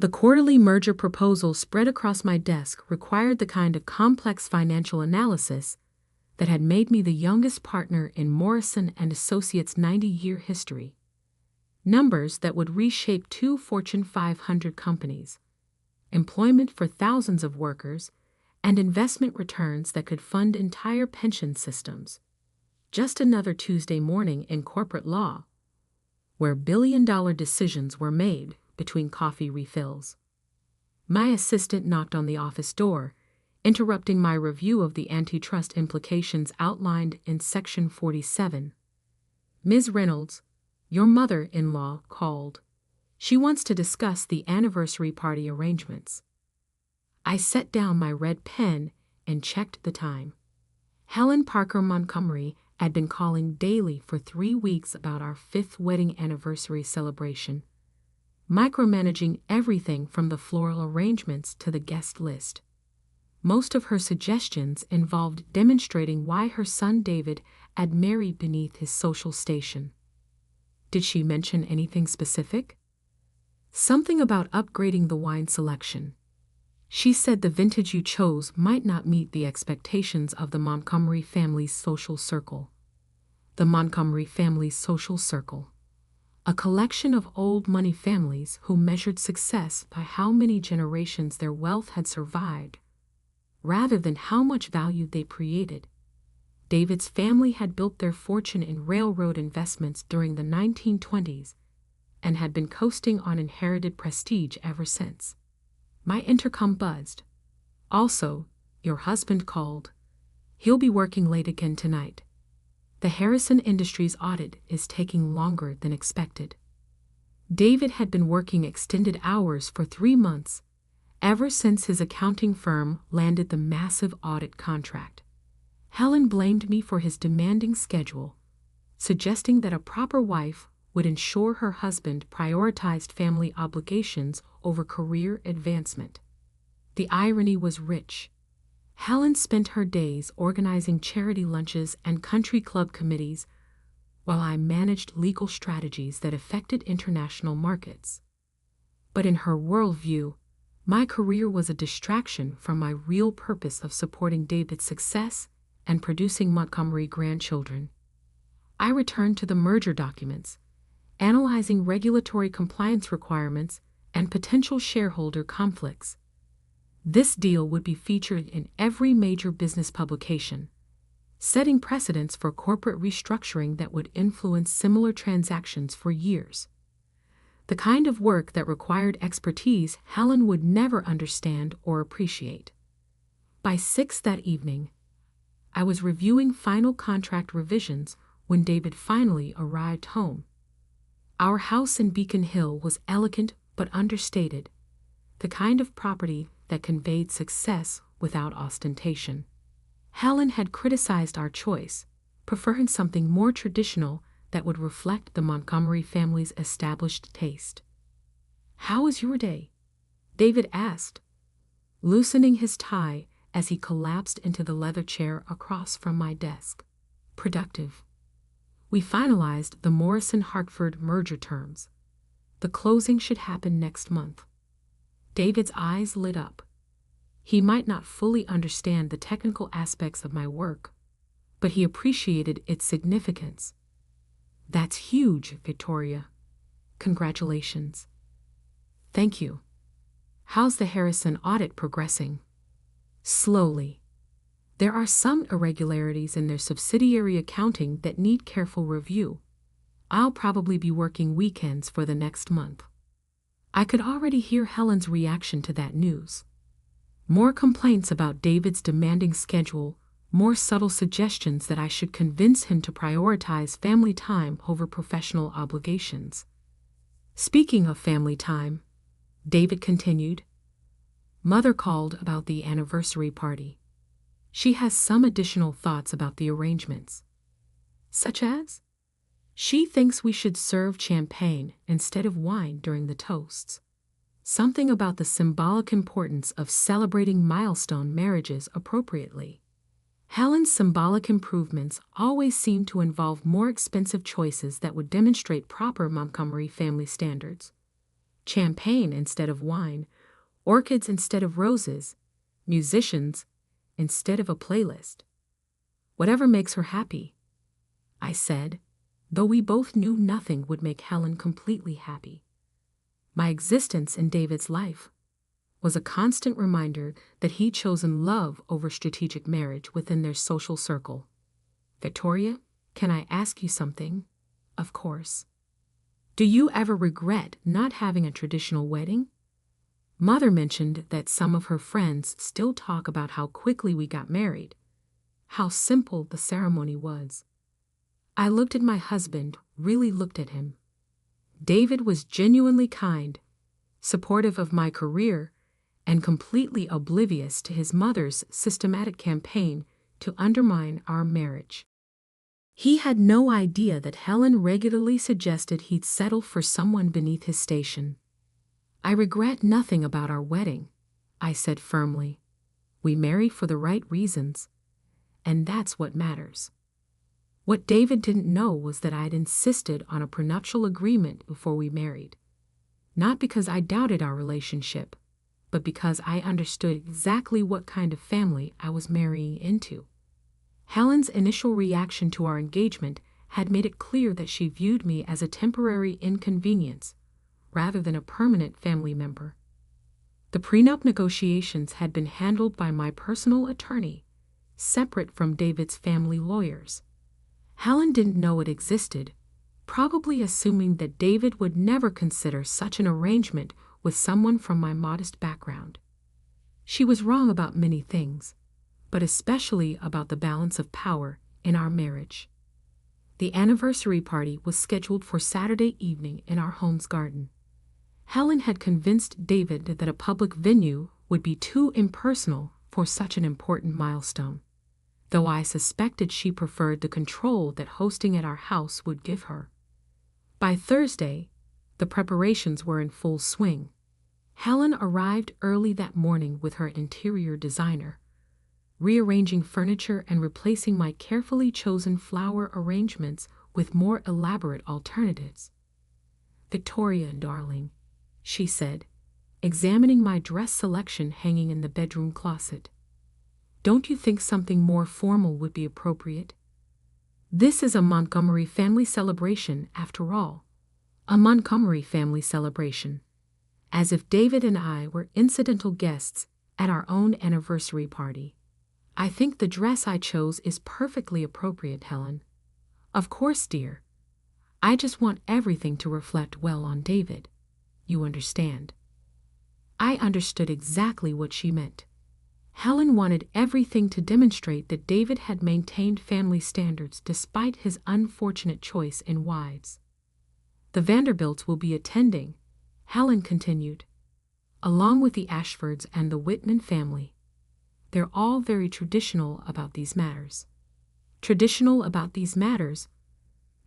The quarterly merger proposal spread across my desk required the kind of complex financial analysis that had made me the youngest partner in Morrison & Associates' 90-year history. Numbers that would reshape 2 Fortune 500 companies, employment for thousands of workers, and investment returns that could fund entire pension systems. Just another Tuesday morning in corporate law, where billion-dollar decisions were made between coffee refills. My assistant knocked on the office door, interrupting my review of the antitrust implications outlined in Section 47. "Ms. Reynolds, your mother-in-law called. She wants to discuss the anniversary party arrangements." I set down my red pen and checked the time. Helen Parker Montgomery had been calling daily for 3 weeks about our 5th wedding anniversary celebration, micromanaging everything from the floral arrangements to the guest list. Most of her suggestions involved demonstrating why her son David had married beneath his social station. Did she mention anything specific? Something about upgrading the wine selection. She said the vintage you chose might not meet the expectations of the Montgomery family's social circle. The Montgomery family's social circle. A collection of old money families who measured success by how many generations their wealth had survived, rather than how much value they created. David's family had built their fortune in railroad investments during the 1920s and had been coasting on inherited prestige ever since. My intercom buzzed. "Also, your husband called. He'll be working late again tonight. The Harrison Industries audit is taking longer than expected." David had been working extended hours for 3 months, ever since his accounting firm landed the massive audit contract. Helen blamed me for his demanding schedule, suggesting that a proper wife would ensure her husband prioritized family obligations over career advancement. The irony was rich. Helen spent her days organizing charity lunches and country club committees, while I managed legal strategies that affected international markets. But in her worldview, my career was a distraction from my real purpose of supporting David's success and producing Montgomery grandchildren. I returned to the merger documents, analyzing regulatory compliance requirements and potential shareholder conflicts. This deal would be featured in every major business publication, setting precedents for corporate restructuring that would influence similar transactions for years. The kind of work that required expertise Helen would never understand or appreciate. By 6 that evening, I was reviewing final contract revisions when David finally arrived home. Our house in Beacon Hill was elegant but understated, the kind of property that conveyed success without ostentation. Helen had criticized our choice, preferring something more traditional that would reflect the Montgomery family's established taste. "How was your day?" David asked, loosening his tie as he collapsed into the leather chair across from my desk. "Productive. We finalized the Morrison-Hartford merger terms. The closing should happen next month." David's eyes lit up. He might not fully understand the technical aspects of my work, but he appreciated its significance. "That's huge, Victoria. Congratulations." "Thank you. How's the Harrison audit progressing?" "Slowly. There are some irregularities in their subsidiary accounting that need careful review. I'll probably be working weekends for the next month." I could already hear Helen's reaction to that news. More complaints about David's demanding schedule, more subtle suggestions that I should convince him to prioritize family time over professional obligations. "Speaking of family time," David continued, "Mother called about the anniversary party. She has some additional thoughts about the arrangements." "Such as?" "She thinks we should serve champagne instead of wine during the toasts. Something about the symbolic importance of celebrating milestone marriages appropriately." Helen's symbolic improvements always seemed to involve more expensive choices that would demonstrate proper Montgomery family standards. champagne instead of wine, orchids instead of roses, musicians instead of a playlist. Whatever makes her happy, I said, though we both knew nothing would make Helen completely happy. My existence in David's life was a constant reminder that he'd chosen love over strategic marriage within their social circle. Victoria, can I ask you something? Of course. Do you ever regret not having a traditional wedding? Mother mentioned that some of her friends still talk about how quickly we got married, how simple the ceremony was. I looked at my husband, really looked at him. David was genuinely kind, supportive of my career, and completely oblivious to his mother's systematic campaign to undermine our marriage. He had no idea that Helen regularly suggested he'd settle for someone beneath his station. I regret nothing about our wedding, I said firmly. We marry for the right reasons, and that's what matters. What David didn't know was that I'd insisted on a prenuptial agreement before we married. Not because I doubted our relationship, but because I understood exactly what kind of family I was marrying into. Helen's initial reaction to our engagement had made it clear that she viewed me as a temporary inconvenience, rather than a permanent family member. The prenup negotiations had been handled by my personal attorney, separate from David's family lawyers. Helen didn't know it existed, probably assuming that David would never consider such an arrangement with someone from my modest background. She was wrong about many things, but especially about the balance of power in our marriage. The anniversary party was scheduled for Saturday evening in our home's garden. Helen had convinced David that a public venue would be too impersonal for such an important milestone, though I suspected she preferred the control that hosting at our house would give her. By Thursday, the preparations were in full swing. Helen arrived early that morning with her interior designer, rearranging furniture and replacing my carefully chosen flower arrangements with more elaborate alternatives. "Victoria, darling," she said, examining my dress selection hanging in the bedroom closet. "Don't you think something more formal would be appropriate? This is a Montgomery family celebration, after all. A Montgomery family celebration. As if David and I were incidental guests at our own anniversary party. I think the dress I chose is perfectly appropriate, Helen. Of course, dear. I just want everything to reflect well on David. You understand." I understood exactly what she meant. Helen wanted everything to demonstrate that David had maintained family standards despite his unfortunate choice in wives. "The Vanderbilts will be attending," Helen continued, "along with the Ashfords and the Whitman family. They're all very traditional about these matters." Traditional about these matters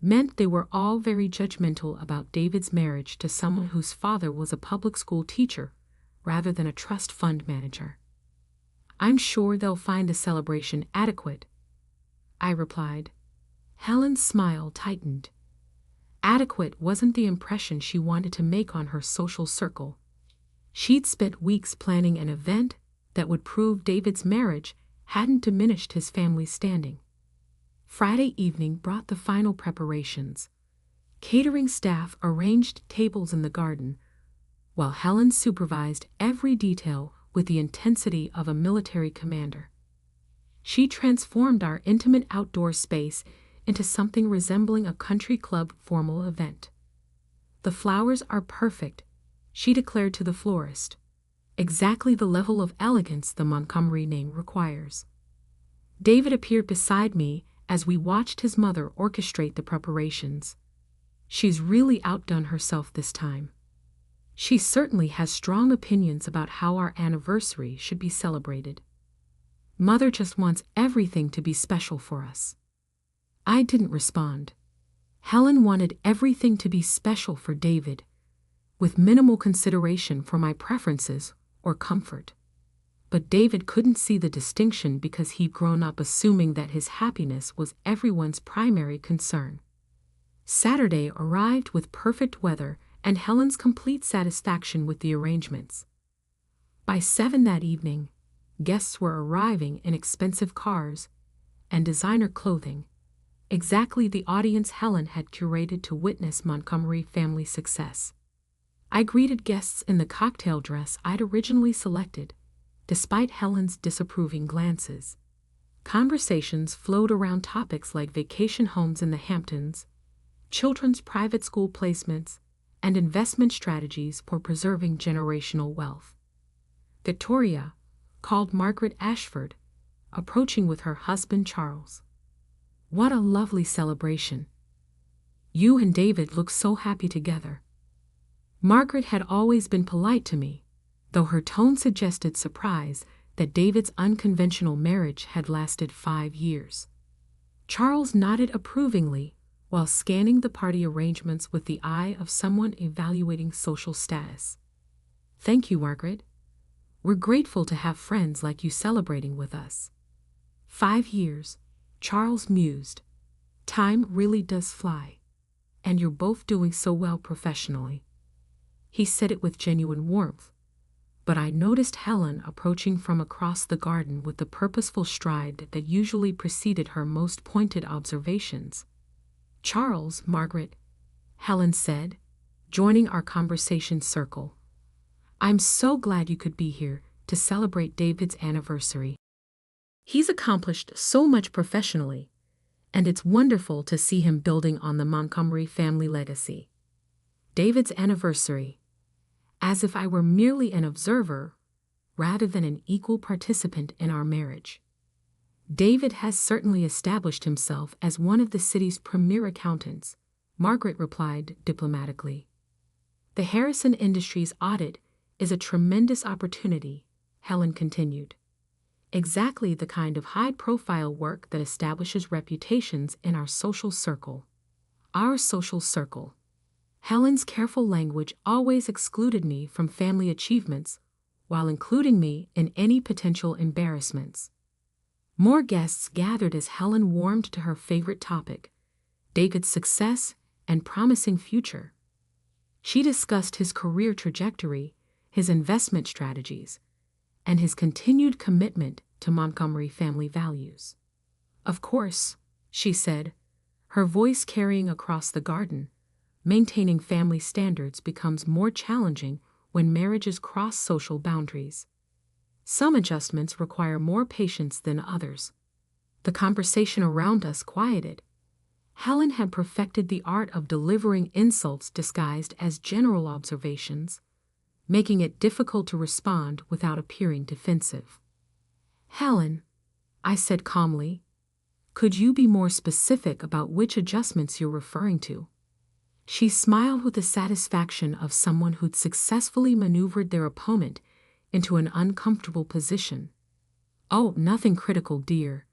meant they were all very judgmental about David's marriage to someone whose father was a public school teacher rather than a trust fund manager. "I'm sure they'll find the celebration adequate," I replied. Helen's smile tightened. Adequate wasn't the impression she wanted to make on her social circle. She'd spent weeks planning an event that would prove David's marriage hadn't diminished his family's standing. Friday evening brought the final preparations. Catering staff arranged tables in the garden, while Helen supervised every detail with the intensity of a military commander. She transformed our intimate outdoor space into something resembling a country club formal event. "The flowers are perfect," she declared to the florist. "Exactly the level of elegance the Montgomery name requires." David appeared beside me as we watched his mother orchestrate the preparations. "She's really outdone herself this time. She certainly has strong opinions about how our anniversary should be celebrated. Mother just wants everything to be special for us." I didn't respond. Helen wanted everything to be special for David, with minimal consideration for my preferences or comfort. But David couldn't see the distinction because he'd grown up assuming that his happiness was everyone's primary concern. Saturday arrived with perfect weather and Helen's complete satisfaction with the arrangements. By 7 that evening, guests were arriving in expensive cars and designer clothing, exactly the audience Helen had curated to witness Montgomery family success. I greeted guests in the cocktail dress I'd originally selected, despite Helen's disapproving glances. Conversations flowed around topics like vacation homes in the Hamptons, children's private school placements, and investment strategies for preserving generational wealth. Victoria called Margaret Ashford, approaching with her husband Charles. "What a lovely celebration. You and David look so happy together." Margaret had always been polite to me, though her tone suggested surprise that David's unconventional marriage had lasted 5 years. Charles nodded approvingly while scanning the party arrangements with the eye of someone evaluating social status. "Thank you, Margaret. We're grateful to have friends like you celebrating with us." 5 years, Charles mused. Time really does fly. And you're both doing so well professionally. He said it with genuine warmth, but I noticed Helen approaching from across the garden with the purposeful stride that usually preceded her most pointed observations. "Charles, Margaret," Helen said, joining our conversation circle. "I'm so glad you could be here to celebrate David's anniversary. He's accomplished so much professionally, and it's wonderful to see him building on the Montgomery family legacy." David's anniversary, as if I were merely an observer rather than an equal participant in our marriage. "David has certainly established himself as one of the city's premier accountants," Margaret replied diplomatically. "The Harrison Industries audit is a tremendous opportunity," Helen continued. "Exactly the kind of high-profile work that establishes reputations in our social circle." Our social circle. Helen's careful language always excluded me from family achievements, while including me in any potential embarrassments. More guests gathered as Helen warmed to her favorite topic, David's success and promising future. She discussed his career trajectory, his investment strategies, and his continued commitment to Montgomery family values. "Of course," she said, her voice carrying across the garden, "maintaining family standards becomes more challenging when marriages cross social boundaries. Some adjustments require more patience than others." The conversation around us quieted. Helen had perfected the art of delivering insults disguised as general observations, making it difficult to respond without appearing defensive. "Helen," I said calmly, "could you be more specific about which adjustments you're referring to?" She smiled with the satisfaction of someone who'd successfully maneuvered their opponent into an uncomfortable position. "Oh, nothing critical, dear.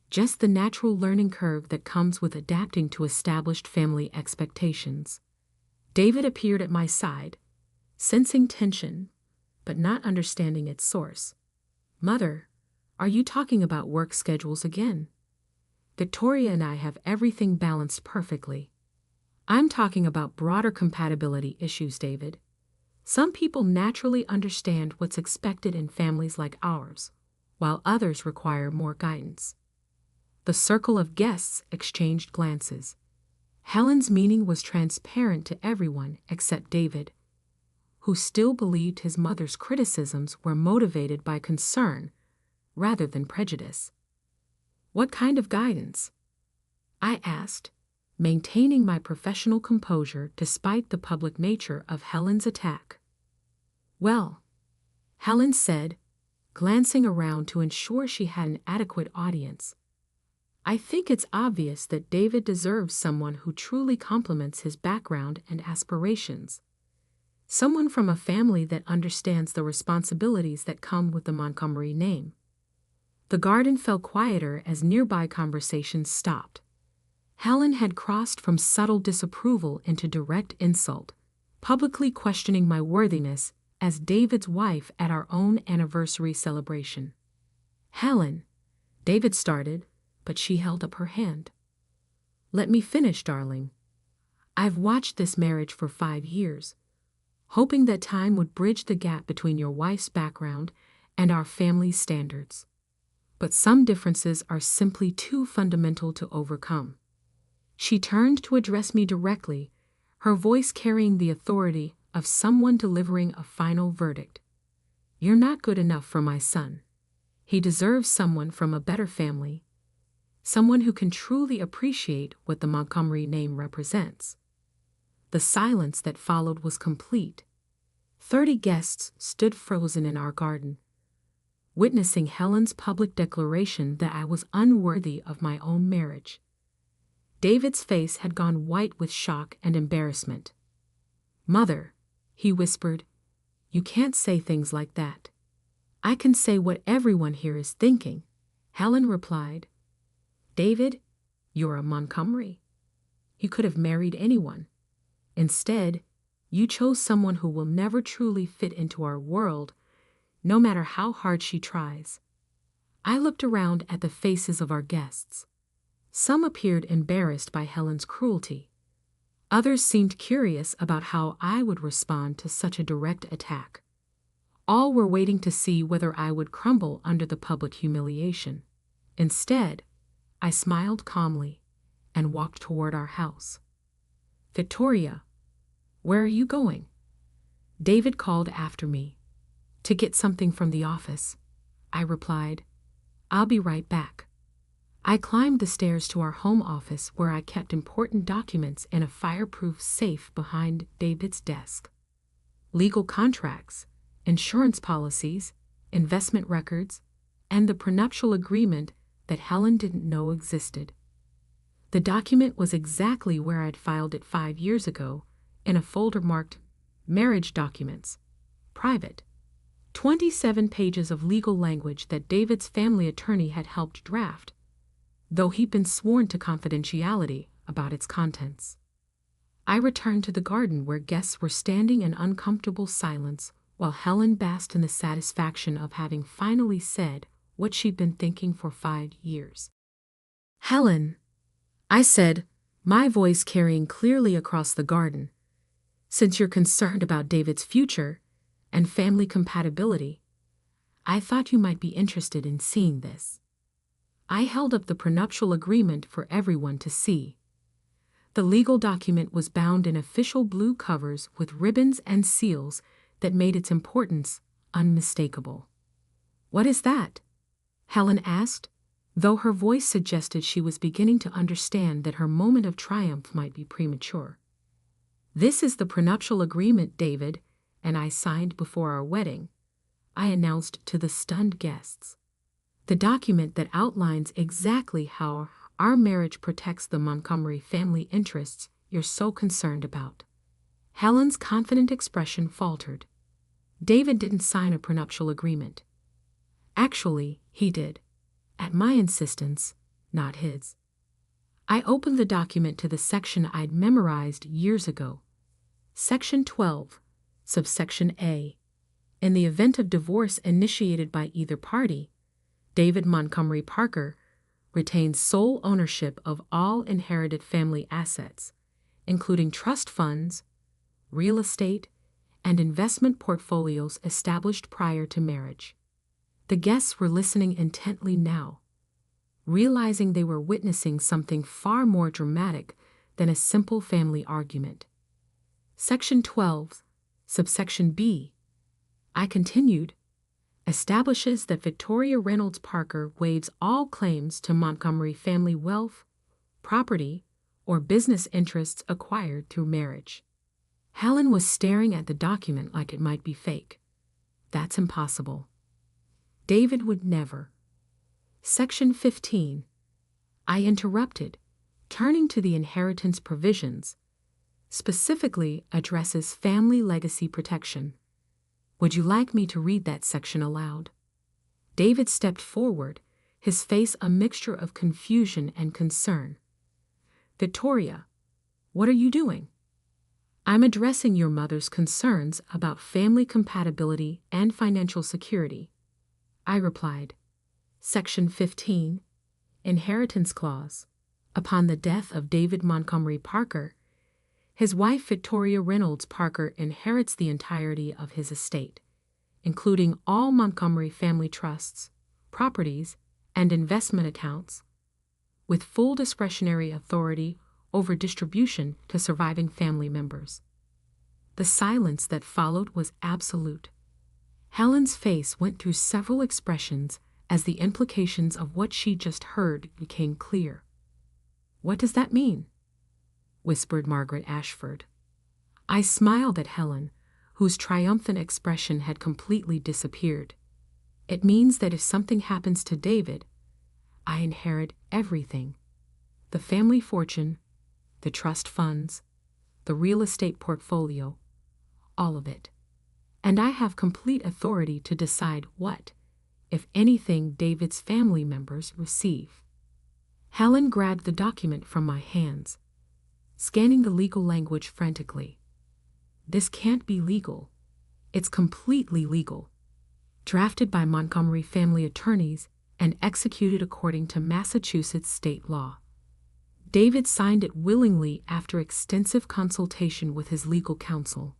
Just the natural learning curve that comes with adapting to established family expectations." David appeared at my side, sensing tension, but not understanding its source. "Mother, are you talking about work schedules again?" "Victoria and I have everything balanced perfectly." "I'm talking about broader compatibility issues, David. Some people naturally understand what's expected in families like ours, while others require more guidance." The circle of guests exchanged glances. Helen's meaning was transparent to everyone except David, who still believed his mother's criticisms were motivated by concern rather than prejudice. "What kind of guidance?" I asked, maintaining my professional composure despite the public nature of Helen's attack. "Well," Helen said, glancing around to ensure she had an adequate audience, "I think it's obvious that David deserves someone who truly complements his background and aspirations. Someone from a family that understands the responsibilities that come with the Montgomery name." The garden fell quieter as nearby conversations stopped. Helen had crossed from subtle disapproval into direct insult, publicly questioning my worthiness as David's wife at our own anniversary celebration. "Helen," David started, but she held up her hand. "Let me finish, darling. I've watched this marriage for 5 years, hoping that time would bridge the gap between your wife's background and our family's standards. But some differences are simply too fundamental to overcome. She turned to address me directly, her voice carrying the authority of someone delivering a final verdict. You're not good enough for my son. He deserves someone from a better family, someone who can truly appreciate what the Montgomery name represents. The silence that followed was complete. 30 guests stood frozen in our garden, witnessing Helen's public declaration that I was unworthy of my own marriage. David's face had gone white with shock and embarrassment. "Mother," he whispered, "you can't say things like that." "I can say what everyone here is thinking," Helen replied. "David, you're a Montgomery. You could have married anyone. Instead, you chose someone who will never truly fit into our world, no matter how hard she tries." I looked around at the faces of our guests. Some appeared embarrassed by Helen's cruelty. Others seemed curious about how I would respond to such a direct attack. All were waiting to see whether I would crumble under the public humiliation. Instead, I smiled calmly and walked toward our house. "Victoria, where are you going?" David called after me. "To get something from the office," I replied. "I'll be right back." I climbed the stairs to our home office where I kept important documents in a fireproof safe behind David's desk. Legal contracts, insurance policies, investment records, and the prenuptial agreement that Helen didn't know existed. The document was exactly where I'd filed it 5 years ago, in a folder marked Marriage Documents, Private. 27 pages of legal language that David's family attorney had helped draft, though he'd been sworn to confidentiality about its contents. I returned to the garden where guests were standing in uncomfortable silence while Helen basked in the satisfaction of having finally said what she'd been thinking for 5 years. "Helen," I said, my voice carrying clearly across the garden, "since you're concerned about David's future and family compatibility, I thought you might be interested in seeing this." I held up the prenuptial agreement for everyone to see. The legal document was bound in official blue covers with ribbons and seals that made its importance unmistakable. "What is that?" Helen asked, though her voice suggested she was beginning to understand that her moment of triumph might be premature. "This is the prenuptial agreement David and I signed before our wedding," I announced to the stunned guests. "The document that outlines exactly how our marriage protects the Montgomery family interests you're so concerned about." Helen's confident expression faltered. "David didn't sign a prenuptial agreement. Actually, he did. At my insistence, not his." I opened the document to the section I'd memorized years ago. Section 12, subsection A. In the event of divorce initiated by either party, David Montgomery Parker retains sole ownership of all inherited family assets, including trust funds, real estate, and investment portfolios established prior to marriage. The guests were listening intently now, realizing they were witnessing something far more dramatic than a simple family argument. Section 12, subsection B, I continued, establishes that Victoria Reynolds Parker waives all claims to Montgomery family wealth, property, or business interests acquired through marriage. Helen was staring at the document like it might be fake. "That's impossible. David would never." Section 15, I interrupted, turning to the inheritance provisions, specifically addresses family legacy protection. "Would you like me to read that section aloud?" David stepped forward, his face a mixture of confusion and concern. "Victoria, what are you doing?" "I'm addressing your mother's concerns about family compatibility and financial security," I replied. Section 15, Inheritance Clause. Upon the death of David Montgomery Parker, His wife Victoria Reynolds Parker inherits the entirety of his estate, including all Montgomery family trusts, properties, and investment accounts, with full discretionary authority over distribution to surviving family members. The silence that followed was absolute. Helen's face went through several expressions as the implications of what she just heard became clear. "What does that mean?" whispered Margaret Ashford. I smiled at Helen, whose triumphant expression had completely disappeared. "It means that if something happens to David, I inherit everything. The family fortune, the trust funds, the real estate portfolio, all of it. And I have complete authority to decide what, if anything, David's family members receive." Helen grabbed the document from my hands, scanning the legal language frantically. "This can't be legal. It's completely legal. Drafted by Montgomery family attorneys and executed according to Massachusetts state law. David signed it willingly after extensive consultation with his legal counsel."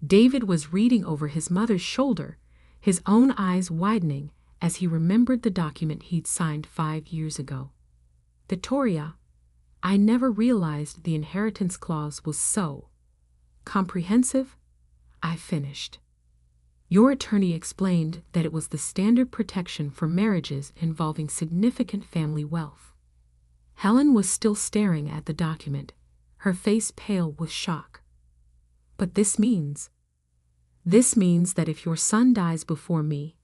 David was reading over his mother's shoulder, his own eyes widening as he remembered the document he'd signed 5 years ago. "Victoria, I never realized the inheritance clause was so comprehensive," I finished. "Your attorney explained that it was the standard protection for marriages involving significant family wealth." Helen was still staring at the document, her face pale with shock. "But this means that if your son dies before me,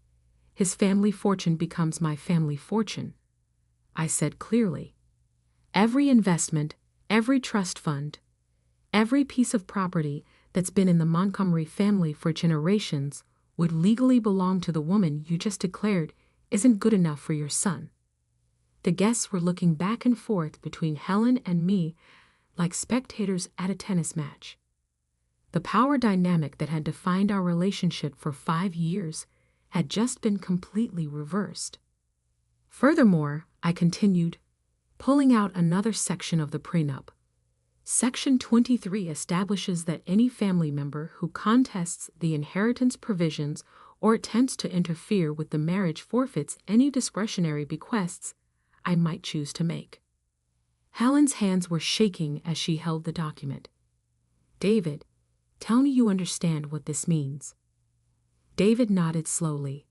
his family fortune becomes my family fortune," I said clearly. "Every investment, every trust fund, every piece of property that's been in the Montgomery family for generations would legally belong to the woman you just declared isn't good enough for your son." The guests were looking back and forth between Helen and me like spectators at a tennis match. The power dynamic that had defined our relationship for 5 years had just been completely reversed. "Furthermore," I continued, pulling out another section of the prenup, Section 23 establishes that any family member who contests the inheritance provisions or attempts to interfere with the marriage forfeits any discretionary bequests I might choose to make. Helen's hands were shaking as she held the document. "David, tell me you understand what this means." David nodded slowly.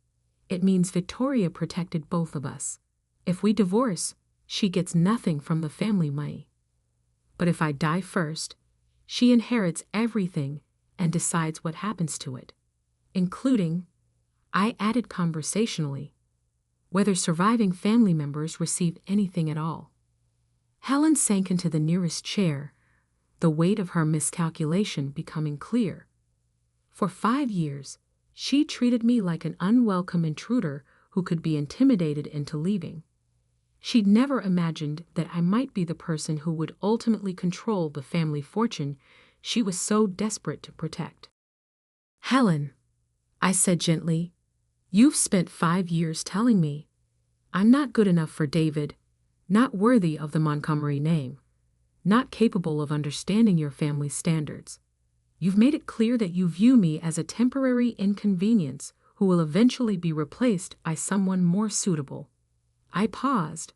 "It means Victoria protected both of us. If we divorce, she gets nothing from the family money. But if I die first, she inherits everything and decides what happens to it, including," I added conversationally, "whether surviving family members receive anything at all." Helen sank into the nearest chair, the weight of her miscalculation becoming clear. For 5 years, she treated me like an unwelcome intruder who could be intimidated into leaving. She'd never imagined that I might be the person who would ultimately control the family fortune she was so desperate to protect. "Helen," I said gently, "you've spent 5 years telling me I'm not good enough for David, not worthy of the Montgomery name, not capable of understanding your family's standards. You've made it clear that you view me as a temporary inconvenience who will eventually be replaced by someone more suitable." I paused,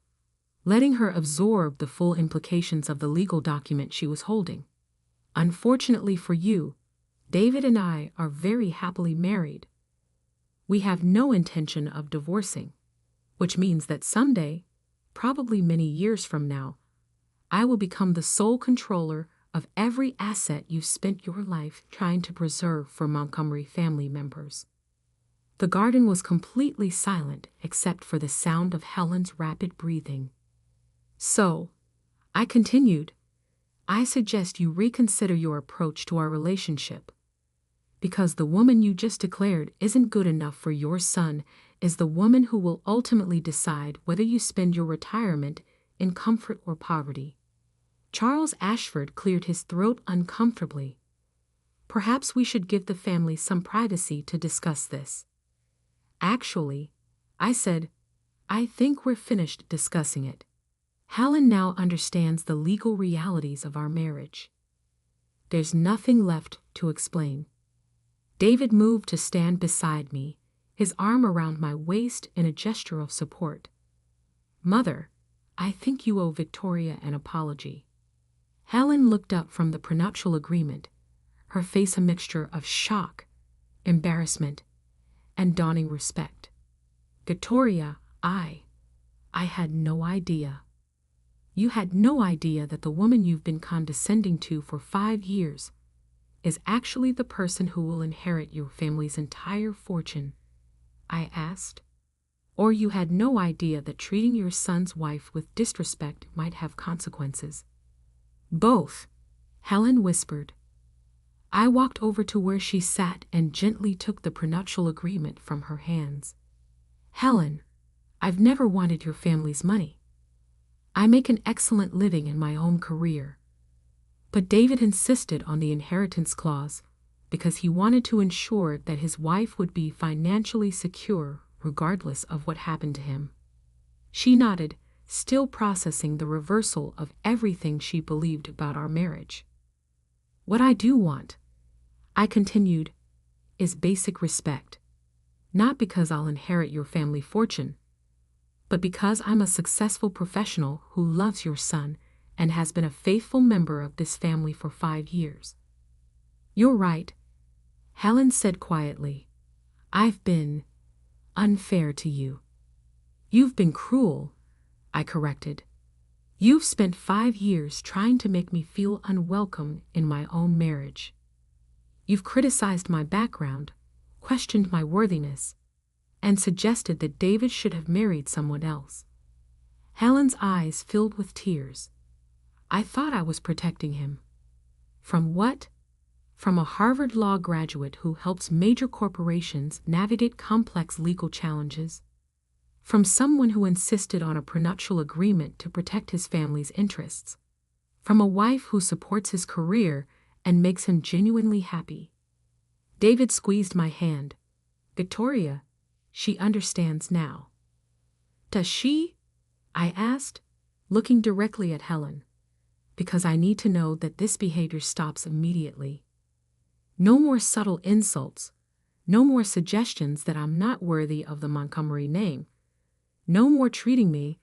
letting her absorb the full implications of the legal document she was holding. "Unfortunately for you, David and I are very happily married. We have no intention of divorcing, which means that someday, probably many years from now, I will become the sole controller of every asset you've spent your life trying to preserve for Montgomery family members." The garden was completely silent except for the sound of Helen's rapid breathing. "So," I continued, "I suggest you reconsider your approach to our relationship. Because the woman you just declared isn't good enough for your son is the woman who will ultimately decide whether you spend your retirement in comfort or poverty." Charles Ashford cleared his throat uncomfortably. "Perhaps we should give the family some privacy to discuss this." "Actually," I said, "I think we're finished discussing it. Helen now understands the legal realities of our marriage." There's nothing left to explain. David moved to stand beside me, his arm around my waist in a gesture of support. Mother, I think you owe Victoria an apology. Helen looked up from the prenuptial agreement, her face a mixture of shock, embarrassment, and dawning respect. Victoria, I had no idea. You had no idea that the woman you've been condescending to for 5 years is actually the person who will inherit your family's entire fortune, I asked. Or you had no idea that treating your son's wife with disrespect might have consequences. Both, Helen whispered. I walked over to where she sat and gently took the prenuptial agreement from her hands. Helen, I've never wanted your family's money. I make an excellent living in my own career. But David insisted on the inheritance clause because he wanted to ensure that his wife would be financially secure regardless of what happened to him. She nodded, still processing the reversal of everything she believed about our marriage. What I do want, I continued, is basic respect. Not because I'll inherit your family fortune, but because I'm a successful professional who loves your son and has been a faithful member of this family for 5 years. You're right, Helen said quietly. I've been unfair to you. You've been cruel, I corrected. You've spent 5 years trying to make me feel unwelcome in my own marriage. You've criticized my background, questioned my worthiness, and suggested that David should have married someone else. Helen's eyes filled with tears. I thought I was protecting him. From what? From a Harvard Law graduate who helps major corporations navigate complex legal challenges. From someone who insisted on a prenuptial agreement to protect his family's interests. From a wife who supports his career and makes him genuinely happy. David squeezed my hand. Victoria, she understands now. Does she? I asked, looking directly at Helen. Because I need to know that this behavior stops immediately. No more subtle insults. No more suggestions that I'm not worthy of the Montgomery name. No more treating me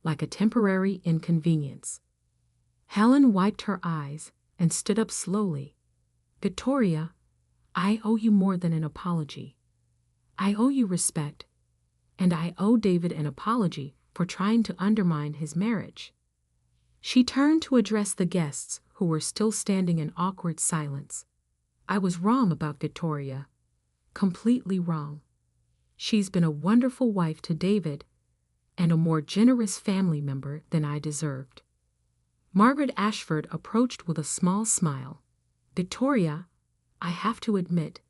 like a temporary inconvenience. Helen wiped her eyes and stood up slowly. Victoria, I owe you more than an apology. I owe you respect, and I owe David an apology for trying to undermine his marriage. She turned to address the guests who were still standing in awkward silence. I was wrong about Victoria. Completely wrong. She's been a wonderful wife to David and a more generous family member than I deserved. Margaret Ashford approached with a small smile. Victoria, I have to admit,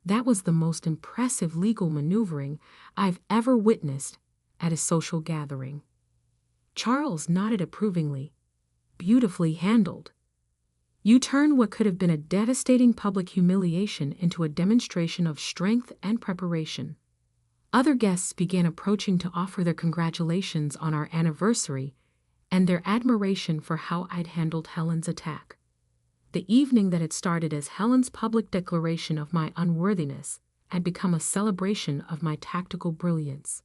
that was the most impressive legal maneuvering I've ever witnessed at a social gathering. Charles nodded approvingly. Beautifully handled. You turned what could have been a devastating public humiliation into a demonstration of strength and preparation. Other guests began approaching to offer their congratulations on our anniversary and their admiration for how I'd handled Helen's attack. The evening that had started as Helen's public declaration of my unworthiness had become a celebration of my tactical brilliance.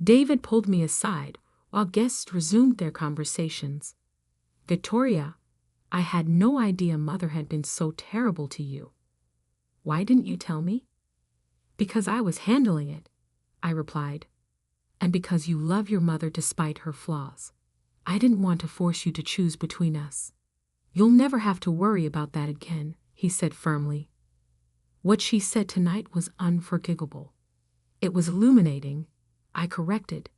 David pulled me aside while guests resumed their conversations. Victoria, I had no idea Mother had been so terrible to you. Why didn't you tell me? Because I was handling it, I replied. And because you love your mother despite her flaws. I didn't want to force you to choose between us. You'll never have to worry about that again, he said firmly. What she said tonight was unforgivable. It was illuminating, I corrected.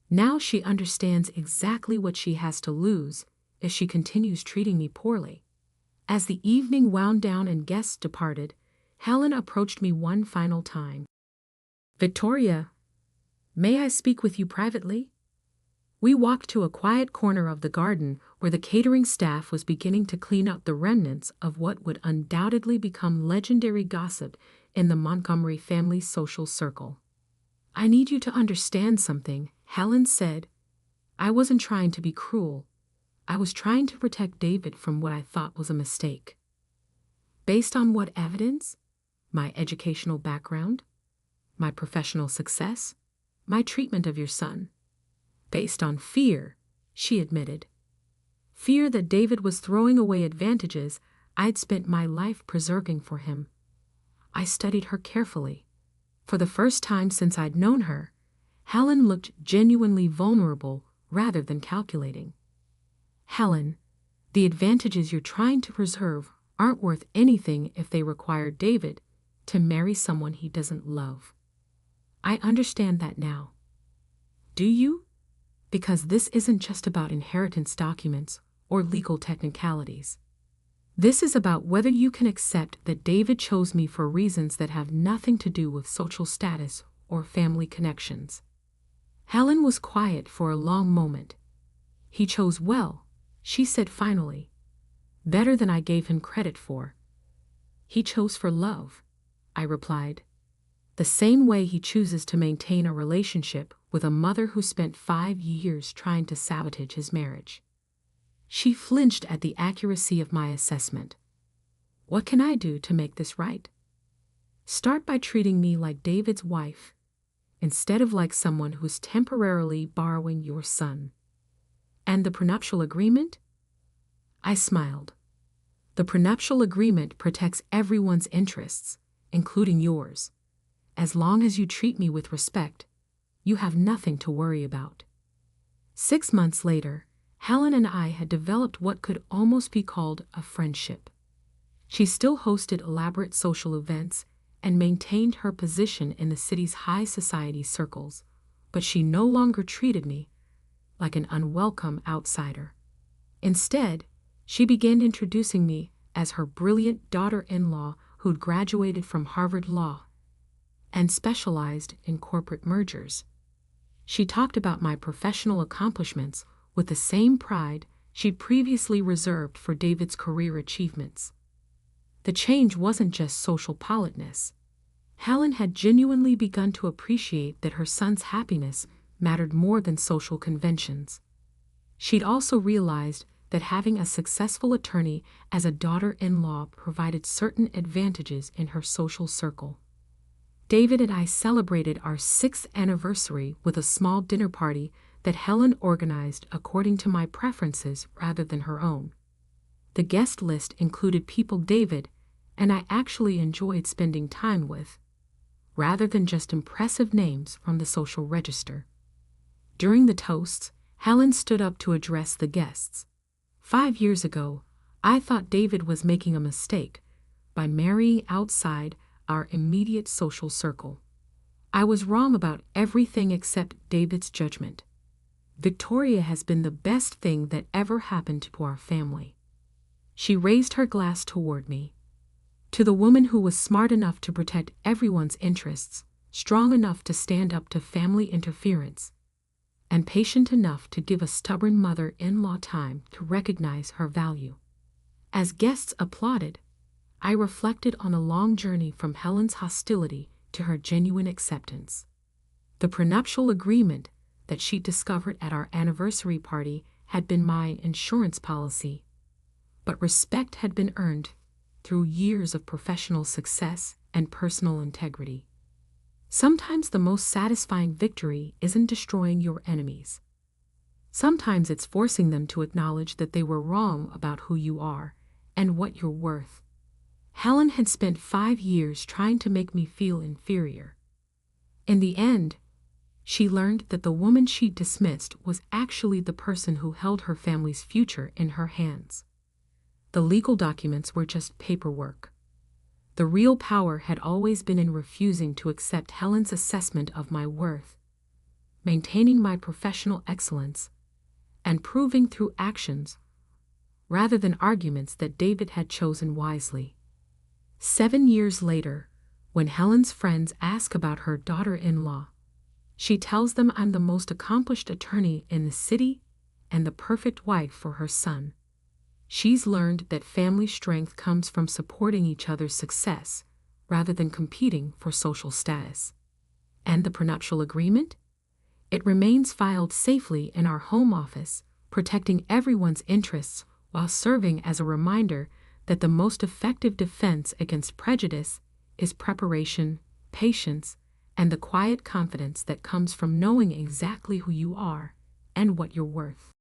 Now she understands exactly what she has to lose if she continues treating me poorly. As the evening wound down and guests departed, Helen approached me one final time. Victoria, may I speak with you privately? We walked to a quiet corner of the garden where the catering staff was beginning to clean up the remnants of what would undoubtedly become legendary gossip in the Montgomery family social circle. I need you to understand something, Helen said. I wasn't trying to be cruel. I was trying to protect David from what I thought was a mistake. Based on what evidence? My educational background? My professional success? My treatment of your son? Based on fear, she admitted. Fear that David was throwing away advantages I'd spent my life preserving for him. I studied her carefully. For the first time since I'd known her, Helen looked genuinely vulnerable rather than calculating. Helen, the advantages you're trying to preserve aren't worth anything if they require David to marry someone he doesn't love. I understand that now. Do you? Because this isn't just about inheritance documents or legal technicalities. This is about whether you can accept that David chose me for reasons that have nothing to do with social status or family connections. Helen was quiet for a long moment. He chose well, she said finally. Better than I gave him credit for. He chose for love, I replied. The same way he chooses to maintain a relationship with a mother who spent 5 years trying to sabotage his marriage. She flinched at the accuracy of my assessment. What can I do to make this right? Start by treating me like David's wife, instead of like someone who's temporarily borrowing your son. And the prenuptial agreement? I smiled. The prenuptial agreement protects everyone's interests, including yours. As long as you treat me with respect, you have nothing to worry about. 6 months later, Helen and I had developed what could almost be called a friendship. She still hosted elaborate social events and maintained her position in the city's high society circles, but she no longer treated me like an unwelcome outsider. Instead, she began introducing me as her brilliant daughter-in-law who'd graduated from Harvard Law and specialized in corporate mergers. She talked about my professional accomplishments with the same pride she'd previously reserved for David's career achievements. The change wasn't just social politeness. Helen had genuinely begun to appreciate that her son's happiness mattered more than social conventions. She'd also realized that having a successful attorney as a daughter-in-law provided certain advantages in her social circle. David and I celebrated our 6th anniversary with a small dinner party that Helen organized according to my preferences rather than her own. The guest list included people David and I actually enjoyed spending time with, rather than just impressive names from the social register. During the toasts, Helen stood up to address the guests. 5 years ago, I thought David was making a mistake by marrying outside our immediate social circle. I was wrong about everything except David's judgment. Victoria has been the best thing that ever happened to our family. She raised her glass toward me. To the woman who was smart enough to protect everyone's interests, strong enough to stand up to family interference, and patient enough to give a stubborn mother-in-law time to recognize her value. As guests applauded, I reflected on a long journey from Helen's hostility to her genuine acceptance. The prenuptial agreement that she discovered at our anniversary party had been my insurance policy, but respect had been earned through years of professional success and personal integrity. Sometimes the most satisfying victory isn't destroying your enemies. Sometimes it's forcing them to acknowledge that they were wrong about who you are and what you're worth. Helen had spent 5 years trying to make me feel inferior. In the end, she learned that the woman she dismissed was actually the person who held her family's future in her hands. The legal documents were just paperwork. The real power had always been in refusing to accept Helen's assessment of my worth, maintaining my professional excellence, and proving through actions rather than arguments that David had chosen wisely. 7 years later, when Helen's friends ask about her daughter-in-law, she tells them I'm the most accomplished attorney in the city and the perfect wife for her son. She's learned that family strength comes from supporting each other's success rather than competing for social status. And the prenuptial agreement? It remains filed safely in our home office, protecting everyone's interests while serving as a reminder that the most effective defense against prejudice is preparation, patience, and the quiet confidence that comes from knowing exactly who you are and what you're worth.